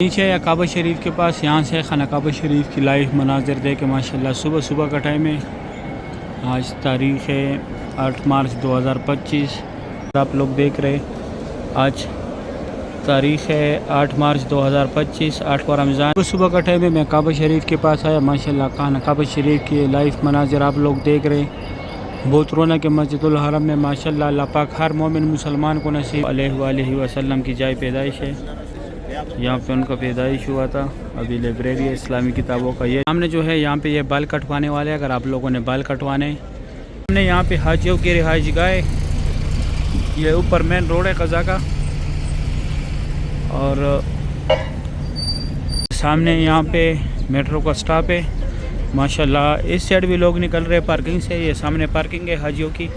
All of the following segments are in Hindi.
नीचे या काबा शरीफ के पास, यहाँ से खाना काबा शरीफ की लाइव मनाजिर देखे माशाल्लाह। सुबह सुबह का टाइम है। आज तारीख़ है 8 मार्च 2025। आप लोग देख रहे आज तारीख़ है 8 मार्च 2025, 8वां रमज़ान। सुबह सुबह का टाइम है। मैं काबा शरीफ के पास आया माशाल्लाह। खाना काबा शरीफ की लाइव मनाजिर आप लोग देख रहे। बहुत रौनक है मस्जिदुल हरम में माशाल्लाह। अल्लाह पाक हर मोमिन मुसलमान को नसीब अलैहि वसल्लम की जाए पैदाइश है। यहाँ पे उनका पैदाइश हुआ था। अभी लाइब्रेरी है इस्लामी किताबों का। ये सामने जो है यहाँ पे ये बाल कटवाने वाले, अगर आप लोगों ने बाल कटवाने, हमने यहाँ पे हाजियों की रिहाइश गाह। ये ऊपर मेन रोड है कज़ा का, और सामने यहाँ पे मेट्रो का स्टॉप है माशाल्लाह। इस साइड भी लोग निकल रहे पार्किंग से। ये सामने पार्किंग है हाजियों की।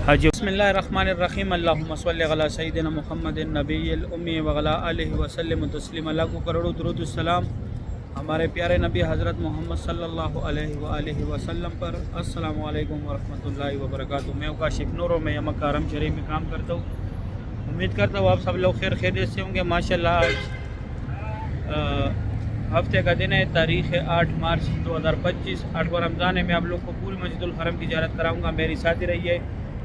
हाजी बिस्मिल्लाहिर्रहमानिर्रहीम अल्लाहुम्मा सल्लि अला सय्यिदिना मुहम्मदिन नबिय्यिल उम्मी व अला आलिहि व सल्लिम तस्लीमा। लाखों करोड़ों दुरूद सलाम हमारे प्यारे नबी हज़रत मोहम्मद सल्लल्लाहु अलैहि वसल्लम पर। अस्सलामु अलैकुम व रहमतुल्लाहि व बरकातुहू। मैं काशिफ नूर, मैं मक्का हरम शरीफ में काम करता हूँ। उम्मीद करता हूँ आप सब लोग खैर खैरियत से होंगे माशाल्लाह। आज हफ्ते का दिन है, तारीख़ है 8 मार्च 2025, 8वां रमज़ान है। मैं आप लोग को पूरी मस्जिदुल हरम की ज़ियारत कराऊँगा। मेरी साथी रही है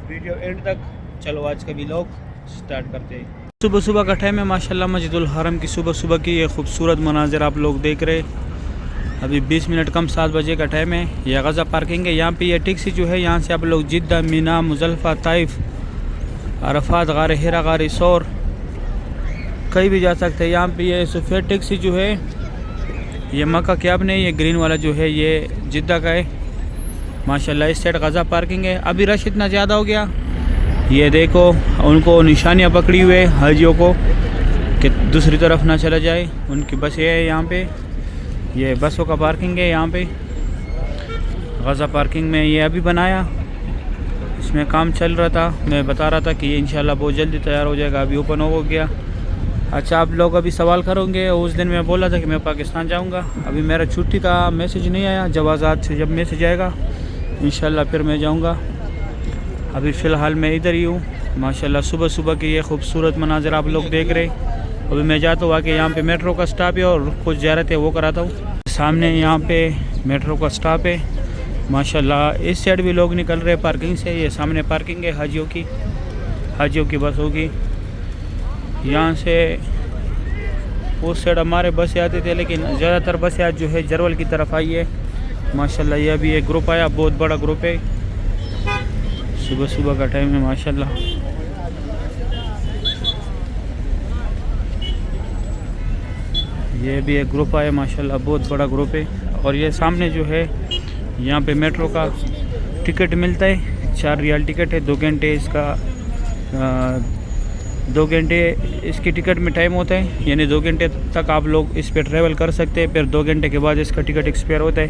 वीडियो एंड तक। चलो आज का व्लॉग स्टार्ट करते हैं। सुबह सुबह का टाइम है माशाल्लाह। मस्जिदुल हरम की सुबह सुबह की ये खूबसूरत मनाजिर आप लोग देख रहे। अभी 20 मिनट कम 7 बजे का टाइम है। यह गज़ा पार्किंग है। यहाँ पे ये टैक्सी जो है, यहाँ से आप लोग जिद्दा, मीना, मुज़ल्फ़ा, ताइफ, अरफात, गार हिरा, गार सौर कहीं भी जा सकते हैं। यहाँ पे ये सफ़ेद टैक्सी जो है ये मक्का के अब नहीं, ये ग्रीन वाला जो है ये जिद्दा का है माशाल्लाह। इस साइड गज़ा पार्किंग है। अभी रश इतना ज़्यादा हो गया, ये देखो उनको निशानियाँ पकड़ी हुए हाजियों को कि दूसरी तरफ ना चला जाए। उनकी बस ये है यहाँ पे, ये बसों का पार्किंग है यहाँ पे गज़ा पार्किंग में। ये अभी बनाया, इसमें काम चल रहा था। मैं बता रहा था कि ये इंशाल्लाह बहुत जल्दी तैयार हो जाएगा। अभी ओपन हो गया। अच्छा, आप लोग अभी सवाल करोगे, उस दिन मैं बोला था कि मैं पाकिस्तान जाऊँगा। अभी मेरा छुट्टी का मैसेज नहीं आया। जवाज़ात से जब मैसेज आएगा इंशाल्लाह फिर मैं जाऊँगा। अभी फ़िलहाल मैं इधर ही हूँ माशाल्लाह। सुबह सुबह की ये खूबसूरत मनाज़िर आप लोग देख रहे। अभी मैं जाता हूँ आके, यहाँ पे मेट्रो का स्टॉप है और कुछ ज़ियारत है वो कराता हूँ। सामने यहाँ पे मेट्रो का स्टॉप है माशाल्लाह। इस साइड भी लोग निकल रहे पार्किंग से। ये सामने पार्किंग है हाजियों की बसों की। यहाँ से उस साइड हमारे बसें आते थे, लेकिन ज़्यादातर बसें आज जो है जरवल की तरफ आई है माशाल्लाह। ये अभी एक ग्रुप आया, बहुत बड़ा ग्रुप है। सुबह सुबह का टाइम है माशाल्लाह। ये भी एक ग्रुप आया माशाल्लाह, बहुत बड़ा ग्रुप है। और ये सामने जो है यहाँ पे मेट्रो का टिकट मिलता है। 4 रियाल टिकट है। 2 घंटे इसका 2 घंटे इसकी टिकट में टाइम होता है, यानी 2 घंटे तक आप लोग इस पे ट्रैवल कर सकते हैं। फिर 2 घंटे के बाद इसका टिकट एक्सपायर होता है।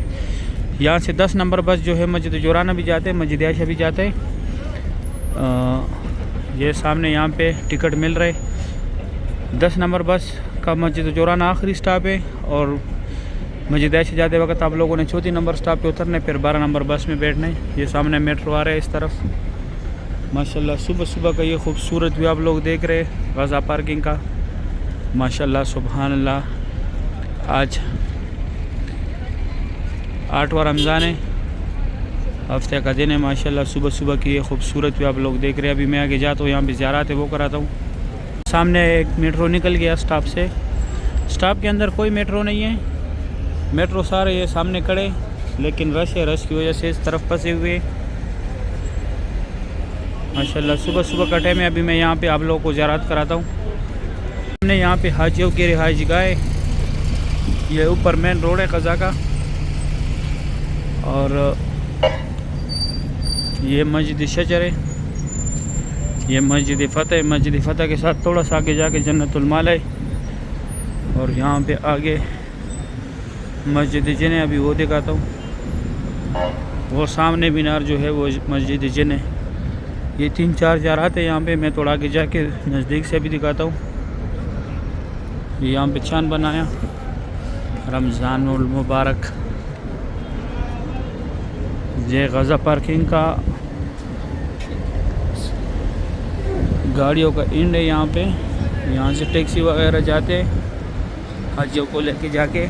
यहाँ से 10 नंबर बस जो है मस्जिद जोराना भी जाते हैं, मस्जिद आयशा भी जाते हैं। ये सामने यहाँ पे टिकट मिल रहे। 10 नंबर बस का मस्जिद जोराना आखिरी स्टॉप है, और मस्जिद आयशा जाते वक्त आप लोगों ने 4 नंबर स्टॉप पे उतरना है, फिर 12 नंबर बस में बैठना है। ये सामने मेट्रो आ रहा है इस तरफ माशाल्लाह। सुबह सुबह का ये खूबसूरत भी आप लोग देख रहे गज़ा पार्किंग का माशाल्लाह। सुभान अल्लाह। आज 8वां रमज़ान है, हफ्ते का दिन है माशाल्लाह। सुबह सुबह की ये खूबसूरत भी आप लोग देख रहे हैं। अभी मैं आगे जाता हूँ, यहाँ पे ज़ियारत है वो कराता हूँ। सामने एक मेट्रो निकल गया स्टॉप से। स्टॉप के अंदर कोई मेट्रो नहीं है। मेट्रो सारे ये सामने खड़े, लेकिन रश है, रश की वजह से इस तरफ फंसे हुए माशाल्लाह। सुबह सुबह का टाइम है। अभी मैं यहाँ पे आप लोगों को ज़ियारत कराता हूँ। हमने यहाँ पे हाजियों की रिहाइश गाह। ये ऊपर मेन रोड है कज़ा का, और ये मस्जिद शजर है, ये मस्जिद फ़तेह। मस्जिद फ़तेह के साथ थोड़ा सा आगे जाके जन्नतुल माल है, और यहाँ पे आगे मस्जिद जिन है। अभी वो दिखाता हूँ। वो सामने मीनार जो है वो मस्जिद जिन है। ये 3-4 ज़ियारत है यहाँ पे। मैं थोड़ा आगे जाके नज़दीक से भी दिखाता हूँ। ये यहाँ पे चांद बनाया रमज़ानुल मुबारक। ये गज़ा पार्किंग का गाड़ियों का एंड है यहाँ पे। यहाँ से टैक्सी वगैरह जाते हैं। हाजियों को लेके जाके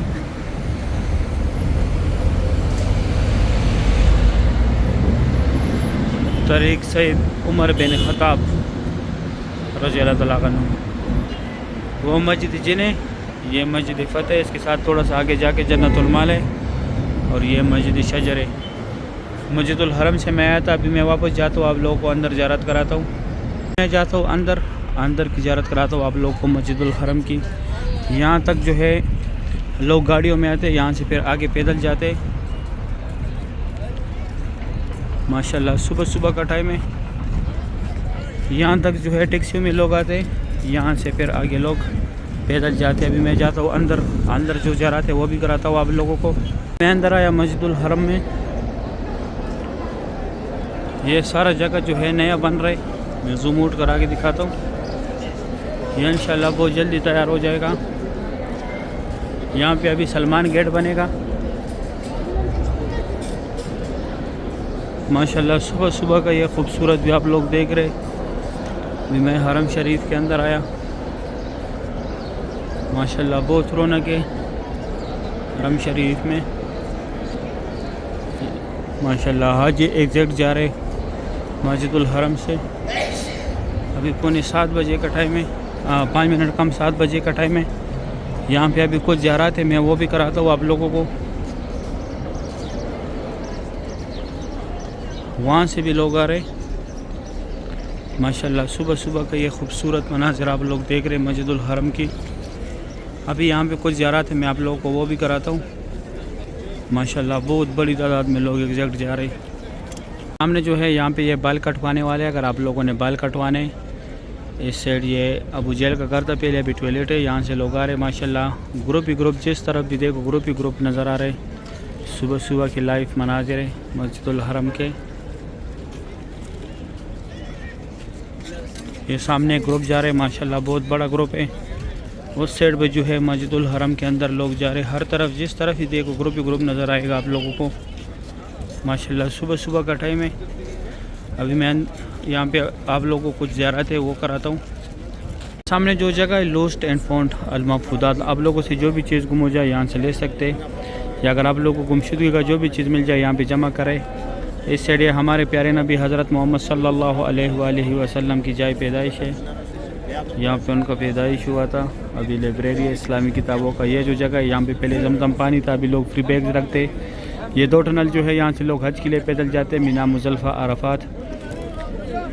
तरीक़ सैयद उमर बिन ख़त्ताब रज़ियल्लाहु तआला अन्हु वो मस्जिद जिन्हें, ये मस्जिद फ़तेह, इसके साथ थोड़ा सा आगे जाके जन्नतुल माल है और ये मस्जिद शजर है। मस्जिदुल हरम से मैं आया था, अभी मैं वापस जाता हूँ, आप लोगों को अंदर ज़ियारत कराता हूँ। मैं जाता हूँ अंदर की ज़ियारत कराता हूँ आप लोगों को मस्जिदुल हरम की। यहाँ तक जो है लोग गाड़ियों में आते, यहाँ से फिर आगे पैदल जाते। माशाल्लाह सुबह सुबह का टाइम है। यहाँ तक जो है टैक्सियों में लोग आते, यहाँ से फिर आगे लोग पैदल जाते। अभी मैं जाता हूँ अंदर जो ज़ियारत है वो भी कराता हूँ आप लोगों को। मैं अंदर आया मस्जिदुल हरम में। ये सारा जगह जो है नया बन रहा है, मैं जूम आउट करा के दिखाता हूँ। ये इंशाल्लाह बहुत जल्दी तैयार हो जाएगा। यहाँ पे अभी सलमान गेट बनेगा। माशाल्लाह सुबह सुबह का ये खूबसूरत भी आप लोग देख रहे। अभी मैं हरम शरीफ के अंदर आया। माशाल्लाह बहुत रौनक है हरम शरीफ में। माशाल्लाह हाजी एग्जैक्ट जा रहे मस्जिदुल हरम से। अभी पौने 7 बजे का टाइम है, 5 मिनट कम 7 बजे का टाइम है। यहाँ पे अभी कुछ ज़ियारत है, मैं वो भी कराता हूँ आप लोगों को। वहाँ से भी लोग आ रहे। माशाल्लाह सुबह सुबह का ये खूबसूरत मनाज़िर आप लोग देख रहे मस्जिदुल हरम की। अभी यहाँ पे कुछ ज़ियारत है, मैं आप लोगों को वो भी कराता हूँ। माशाल्लाह बहुत बड़ी तादाद में लोग एग्जैक्ट जा रहे। सामने जो है यहाँ पे ये बाल कटवाने वाले, अगर आप लोगों ने बाल कटवाने, इस साइड ये अबू जहल का घर था पहले, अभी टॉयलेट है। यहाँ से लोग आ रहे माशाल्लाह, ग्रुप ही ग्रुप, जिस तरफ भी देखो ग्रुप ही ग्रुप नज़र आ रहे। सुबह सुबह के लाइव मनाज़िर है मस्जिदुल हरम के। ये सामने ग्रुप जा रहे माशाल्लाह, बहुत बड़ा ग्रुप है। उस साइड पे जो है मस्जिदुल हरम के अंदर लोग जा रहे। हर तरफ जिस तरफ ही देखो ग्रुप ही ग्रुप नज़र आएगा आप लोगों को। माशाल्लाह सुबह सुबह का टाइम है। अभी मैं यहाँ पे आप लोगों को कुछ ज़ियारत है वो कराता हूँ। सामने जो जगह है लोस्ट एंड फाउंड अल महफूज़ात, आप लोगों से जो भी चीज़ गुम हो जाए यहाँ से ले सकते हैं, या अगर आप लोगों को गुमशुदगी का जो भी चीज़ मिल जाए यहाँ पे जमा करें। इस साइड हमारे प्यारे नबी हज़रत मोहम्मद सल्लल्लाहु अलैहि वसल्लम की जाए पैदाइश है, यहाँ पे उनका पैदाइश हुआ था। अभी लाइब्रेरी है इस्लामी किताबों का। ये जो जगह है यहाँ पे पहले जमजम पानी था, अभी लोग फ्री बैग रखते। ये 2 टनल जो है यहाँ से लोग हज के लिए पैदल जाते हैं, मीना मुज़ल्फ़ा अरफात।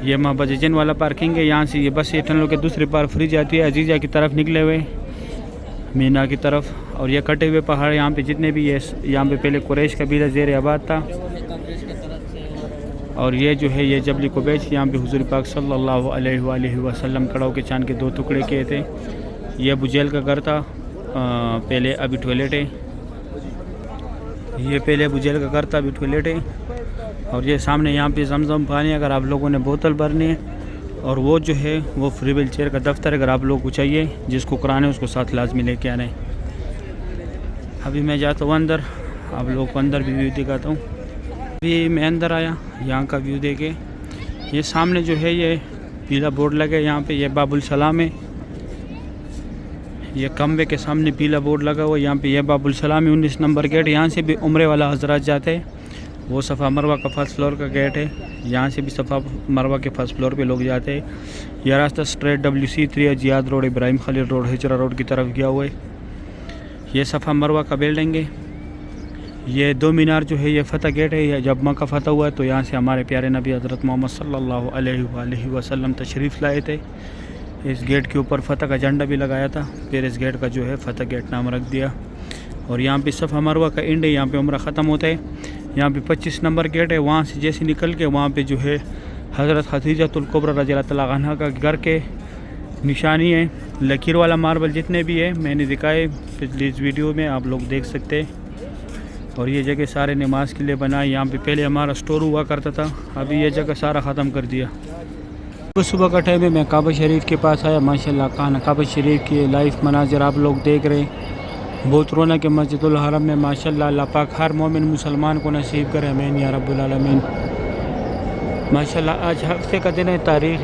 ये महबजन वाला पार्किंग है, यहाँ से ये बस ये टनल के दूसरी पार फ्री जाती है अजीज़ा की तरफ निकले हुए मीना की तरफ। और ये कटे हुए पहाड़ यहाँ पे जितने भी ये यहाँ पे पहले कुरैश कबीला ज़ेर आबाद था। और ये जो है ये जबली कुबैश, यहाँ पे हुज़ूर पाक सल्लल्लाहु अलैहि वसल्लम कड़ाव के चांद के 2 टुकड़े किए थे। ये अबू जहल का घर था पहले, अभी टॉयलेट है। ये पहले अबू जहल का घर था, अभी टॉयलेट है। और ये सामने यहाँ पे जमजम पानी, अगर आप लोगों ने बोतल भरनी है। और वो जो है वो फ्री व्हील चेयर का दफ्तर, अगर आप लोगों को चाहिए, जिसको कराने उसको साथ लाजमी लेके आना है। अभी मैं जाता हूँ अंदर, आप लोगों को अंदर भी व्यू दिखाता हूँ। अभी मैं अंदर आया, यहाँ का व्यू देखे। ये सामने जो है ये पीला बोर्ड लगे, यहाँ पे ये बाबुल सलाम है। ये कमरे के सामने पीला बोर्ड लगा हुआ, यहाँ पे ये बाबुल सलाम है 19 नंबर गेट। यहाँ से भी उम्रे वाला हजरात जाते हैं। वो सफ़ा मरवा का फर्स्ट फ्लोर का गेट है, यहाँ से भी सफ़ा मरवा के फर्स्ट फ्लोर पे लोग जाते हैं। यह रास्ता straight WC3 Ziyad road, Ibrahim Khalil road, Hijra road की तरफ गया हुआ है। ये सफ़ा मरवा का बिल्डिंग है। ये 2 मीनार जो है ये फ़तह गेट है। यह जब मक्का फ़तह हुआ तो यहाँ से हमारे प्यारे नबी हज़रत मोहम्मद सल्लल्लाहु अलैहि वसल्लम तशरीफ़ लाए थे। इस गेट के ऊपर फ़तह का झंडा भी लगाया था, फिर इस गेट का जो है फ़तह गेट नाम रख दिया। और यहाँ पे सफ़ा मरवा का एंड है, यहाँ पे उम्रा ख़त्म होता है। यहाँ पे 25 नंबर गेट है, वहाँ से जैसे निकल के वहाँ पे जो है हज़रत खदीजतुल कुबरा रज़ियल्लाहु तआला अन्हा का घर के निशानी है। लकीर वाला मार्बल जितने भी है मैंने दिखाए पिछली इस वीडियो में, आप लोग देख सकते हैं। और ये जगह सारे नमाज के लिए बना है। यहाँ पे पहले हमारा स्टोर हुआ करता था, अभी ये जगह सारा ख़त्म कर दिया। सुबह का टाइम है, मैं काबा शरीफ के पास आया। माशाल्लाह काबा शरीफ के लाइव मनाज़िर आप लोग देख रहे हैं। बहुत रौनक है मस्जिदुल हरम में माशाल्लाह। अल्लाह पाक हर मोमिन मुसलमान को नसीब करे, आमीन या रब्बुल आलमीन। माशाल्लाह आज हफ्ते का दिन है, तारीख़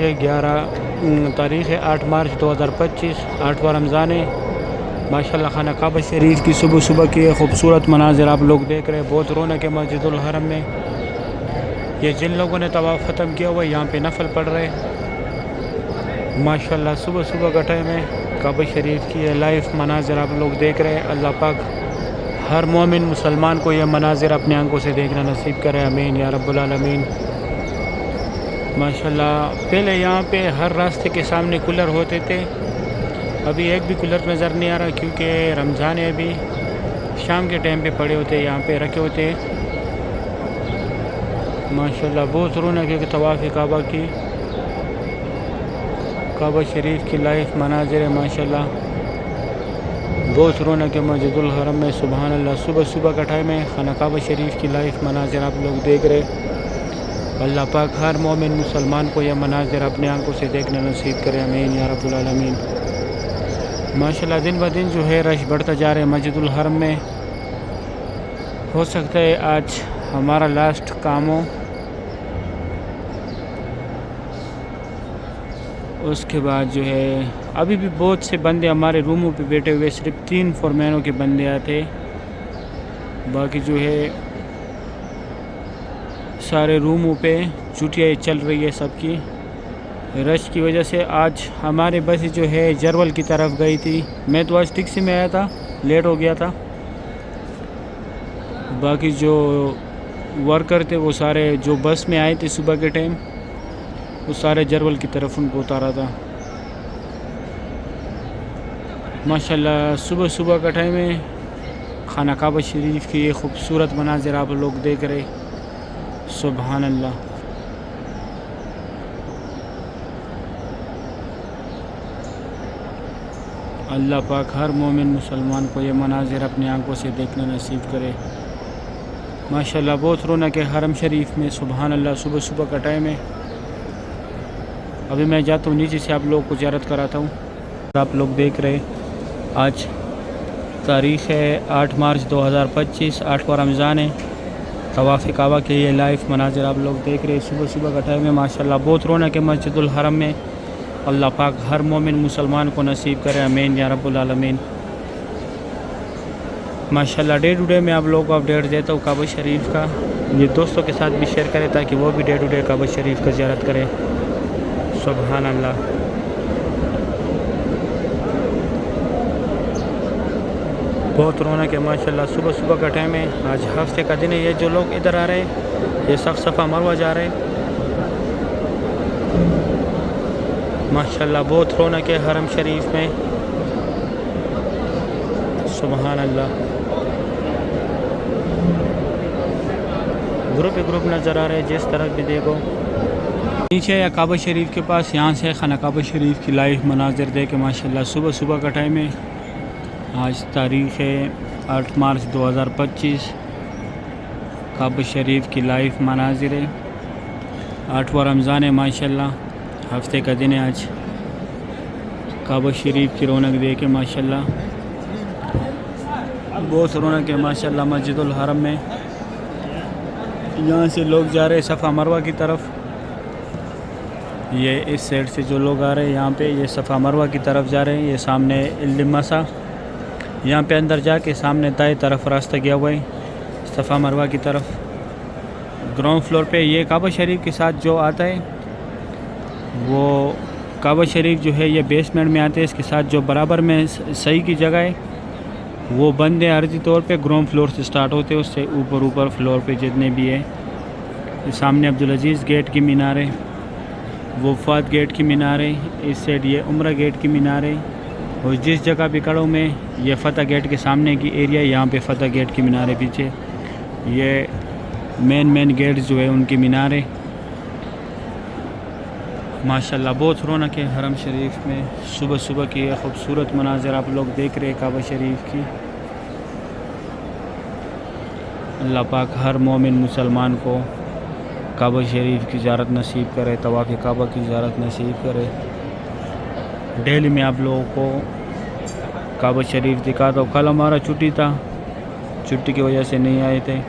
है 8 मार्च 2025, 8वां रमज़ान है। माशाल्लाह खाना काबा शरीफ की सुबह सुबह की खूबसूरत मनाजिर आप लोग देख रहे हैं। बहुत रौनक है मस्जिदुल हरम में। ये जिन लोगों ने तवाफ़ ख़त्म किया हुआ है यहाँ पे नफल पढ़ रहे हैं। माशाल्लाह सुबह सुबह का टाइम है। काबा शरीफ की लाइव मनाजिर आप लोग देख रहे हैं। अल्लाह पाक हर मोमिन मुसलमान को यह मनाजिर अपने आंखों से देखना नसीब करे, आमीन या रब्बुल आलमीन। माशाल्लाह पहले यहाँ पे हर रास्ते के सामने कूलर होते थे, अभी एक भी कूलर नज़र नहीं आ रहा क्योंकि रमज़ान है। अभी शाम के टाइम पे पड़े होते यहाँ पे रखे होते। माशाल्लाह बहुत रौनक है तवाफ़ काबा की, काबा शरीफ की लाइफ मनाजिर है। माशाल्लाह बहुत रौनक है मस्जिदुल हरम में। सुबहान अल्लाह। सुबह सुबह का टाइम है। खाना काबा शरीफ की लाइफ मनाजिर आप लोग देख रहे। अल्लाह पाक हर मोमिन मुसलमान को यह मनाजिर अपने आंखों से देखना नसीब करे, आमीन या रब्बुल आलमीन। माशाल्लाह दिन ब दिन जो है रश बढ़ता जा रहा है मस्जिदुल हरम में। हो सकता है आज हमारा लास्ट काम हो, उसके बाद जो है अभी भी बहुत से बंदे हमारे रूमों पे बैठे हुए। सिर्फ 3 फोरमैनों के बंदे आते, बाकी जो है सारे रूमों पे छुट्टियाँ चल रही है सबकी। रश की वजह से आज हमारे बस जो है जरवल की तरफ गई थी। मैं तो आज टैक्सी में आया था, लेट हो गया था। बाकी जो वर्कर थे वो सारे जो बस में आए थे सुबह के टाइम, वो सारे जरवल की तरफ उनको उतारा था। माशाल्लाह सुबह सुबह का टाइम है। खाना काबा शरीफ की ये खूबसूरत मनाजिर आप लोग देख रहे। सुभान अल्लाह। अल्लाह पाक हर मोमिन मुसलमान को ये मनाजिर अपनी आंखों से देखना नसीब करे। माशाल्लाह बहुत रौनक है हरम शरीफ में। सुभान अल्लाह। सुबह सुबह का टाइम है। अभी मैं जाता हूँ नीचे से आप लोगों को ज़ियारत कराता हूँ। आप लोग देख रहे आज तारीख़ है 8 मार्च 2025, 8वां रमज़ान है। तवाफ़ काबा के ये लाइव मनाजिर आप लोग देख रहे हैं। सुबह सुबह का टाइम है। माशाल्लाह बहुत रौनक है मस्जिदुल हरम में। अल्लाह पाक हर मोमिन मुसलमान को नसीब करे, आमीन या रब्बुल आलमीन। माशाल्लाह डे टू डे मैं आप लोगों को अपडेट देता हूँ काबा शरीफ का। ये दोस्तों के साथ भी शेयर करें ताकि वो भी डे टू डे काबा शरीफ का ज़ियारत करें। सुभान अल्लाह। बहुत रौनक है माशाल्लाह। सुबह सुबह का टाइम है। आज हफ्ते का दिन है। ये जो लोग इधर आ रहे हैं ये सब सफ़ा मरवा जा रहे हैं। माशाल्लाह बहुत रौनक है हरम शरीफ में। सुभान अल्लाह। ग्रुप नज़र आ रहे हैं जिस तरफ भी देखो। नीचे या काबा शरीफ के पास यहाँ से खाना काबा शरीफ की लाइव मनाजिर देखे। माशाल्लाह सुबह सुबह का टाइम है। आज तारीख़ है 8 मार्च 2025। काबा शरीफ की लाइव मनाजिर है। 8वां रमज़ान है। माशाल्लाह हफ्ते का दिन है आज। काबा शरीफ की रौनक देखे। माशाल्लाह बहुत रौनक है माशाल्लाह मस्जिदुल हरम में। यहाँ से लोग जा रहे हैं सफ़ा मरवा की तरफ। ये इस साइड से जो लोग आ रहे हैं यहाँ पे ये सफ़ा मरवा की तरफ जा रहे हैं। ये सामने इल्लिमसा, यहाँ पे अंदर जाके सामने दाएं तरफ रास्ता गया हुआ है सफ़ा मरवा की तरफ। ग्राउंड फ्लोर पे ये काबा शरीफ के साथ जो आता है वो काबा शरीफ जो है ये बेसमेंट में आते हैं। इसके साथ जो बराबर में सही की जगह है वो बंद है अर्जी तौर पे। ग्राउंड फ्लोर से स्टार्ट होते हैं, उससे ऊपर फ्लोर पे जितने भी है। सामने अब्दुल अजीज़ गेट की मीनार है, वो वफात गेट की मीनार है। इस साइड ये उम्रा गेट की मीनार है। और जिस जगह पे खड़ा हूँ मैं ये फ़तह गेट के सामने की एरिया, यहाँ पे फ़तह गेट की मीनार है। पीछे ये मेन गेट जो है उनकी मीनार है। माशाल्लाह बहुत रौनक है हरम शरीफ में। सुबह सुबह की खूबसूरत मनाजिर आप लोग देख रहे हैं काबा शरीफ की। अल्लाह पाक हर मोमिन मुसलमान को काबा शरीफ की ज़ियारत नसीब करे, तवाफ़ काबा की ज़ियारत नसीब करे। डेली में आप लोगों को काबा शरीफ दिखाता हूँ। कल हमारा छुट्टी था, छुट्टी की वजह से नहीं आए थे।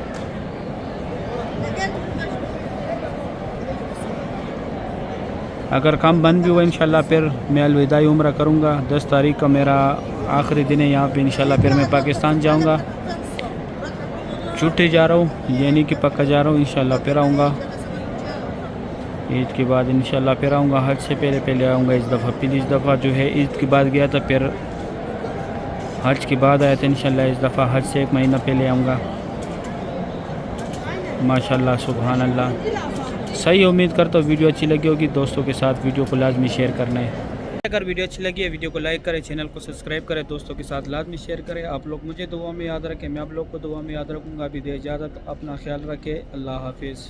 अगर काम बंद भी हुआ इंशाल्लाह फिर मैं अलविदाई उम्रा करूँगा। 10 तारीख का मेरा आखिरी दिन है यहाँ पे। इंशाल्लाह फिर मैं पाकिस्तान जाऊँगा, छुट्टी जा रहा हूँ, ये नहीं कि पक्का जा रहा हूँ। इंशाल्लाह फिर आऊँगा ईद के बाद, इंशाल्लाह फिर आऊँगा। हज से पहले आऊँगा इस दफ़ा। फिर इस दफ़ा जो है ईद के बाद गया था, फिर हज के बाद आया था। इंशाल्लाह इस दफ़ा हज से 1 महीना पहले आऊँगा। माशाल्लाह सुभान अल्लाह। सही, उम्मीद करता हूँ वीडियो अच्छी लगी होगी। दोस्तों के साथ वीडियो को लाजमी शेयर करना है। अगर वीडियो अच्छी लगी है वीडियो को लाइक करें, चैनल को सब्सक्राइब करें, दोस्तों के साथ लाजमी शेयर करें। आप लोग मुझे दुआ में याद रखें, मैं आप लोग को दुआ में याद रखूँगा। अभी दे इजाज़त, अपना ख्याल रखें। अल्लाह हाफिज़।